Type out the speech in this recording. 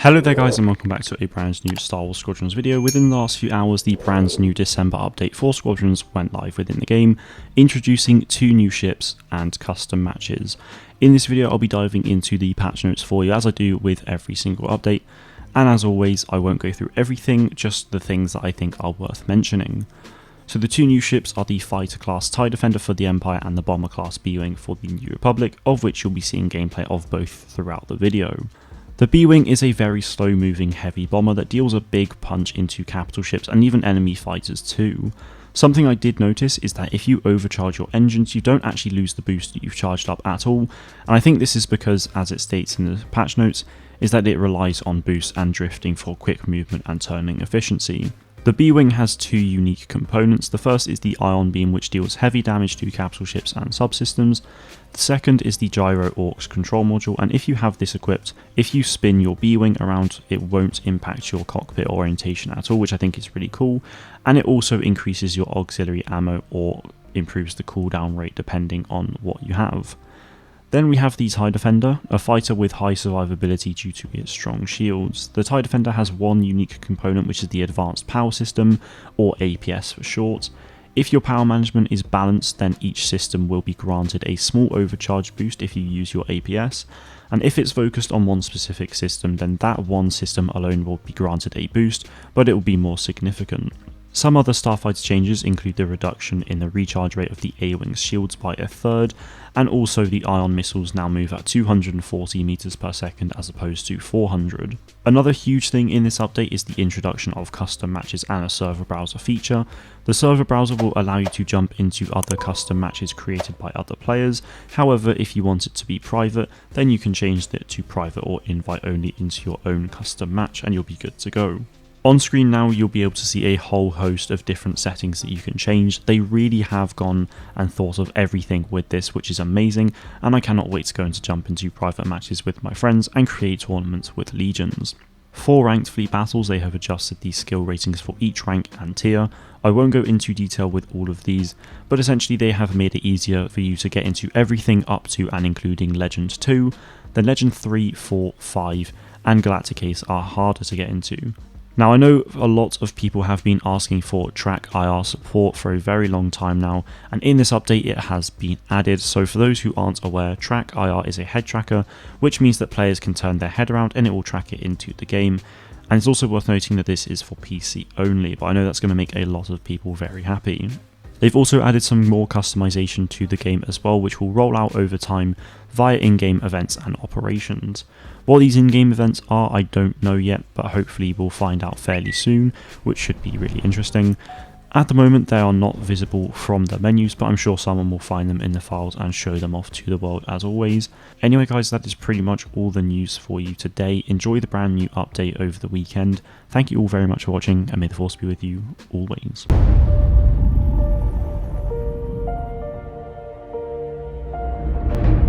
Hello there guys and welcome back to a brand new Star Wars Squadrons video. Within the last few hours, the brand new December update for Squadrons went live within the game, introducing 2 new ships and custom matches. In this video I'll be diving into the patch notes for you as I do with every single update, and as always I won't go through everything, just the things that I think are worth mentioning. So the 2 new ships are the Fighter class TIE Defender for the Empire and the Bomber class B-Wing for the New Republic, of which you'll be seeing gameplay of both throughout the video. The B-Wing is a very slow moving heavy bomber that deals a big punch into capital ships and even enemy fighters too. Something I did notice is that if you overcharge your engines, you don't actually lose the boost that you've charged up at all, and I think this is because, as it states in the patch notes, is that it relies on boost and drifting for quick movement and turning efficiency. The B-Wing has 2 unique components. The first is the Ion Beam, which deals heavy damage to capital ships and subsystems. The second is the Gyro Orcs control module, and if you have this equipped, if you spin your B-Wing around, it won't impact your cockpit orientation at all, which I think is really cool, and it also increases your auxiliary ammo or improves the cooldown rate depending on what you have. Then we have the TIE Defender, a fighter with high survivability due to its strong shields. The TIE Defender has one unique component, which is the Advanced Power System, or APS for short. If your power management is balanced, then each system will be granted a small overcharge boost if you use your APS, and if it's focused on one specific system, then that one system alone will be granted a boost, but it will be more significant. Some other Starfighter changes include the reduction in the recharge rate of the A-Wing's shields by 1/3, and also the Ion missiles now move at 240 meters per second as opposed to 400. Another huge thing in this update is the introduction of custom matches and a server browser feature. The server browser will allow you to jump into other custom matches created by other players. However, if you want it to be private, then you can change it to private or invite only into your own custom match and you'll be good to go. On screen now you'll be able to see a whole host of different settings that you can change. They really have gone and thought of everything with this, which is amazing, and I cannot wait to go and jump into private matches with my friends and create tournaments with legions. For ranked fleet battles, they have adjusted the skill ratings for each rank and tier. I won't go into detail with all of these, but essentially they have made it easier for you to get into everything up to and including Legend 2, then Legend 3, 4, 5 and Galactic Ace are harder to get into. Now I know a lot of people have been asking for track IR support for a very long time now, and in this update it has been added. So for those who aren't aware, track IR is a head tracker, which means that players can turn their head around and it will track it into the game. And it's also worth noting that this is for PC only, but I know that's going to make a lot of people very happy. They've also added some more customization to the game as well, which will roll out over time via in-game events and operations. What these in-game events are, I don't know yet, but hopefully we'll find out fairly soon, which should be really interesting. At the moment they are not visible from the menus, but I'm sure someone will find them in the files and show them off to the world as always. Anyway guys, that is pretty much all the news for you today. Enjoy the brand new update over the weekend. Thank you all very much for watching, and may the force be with you always.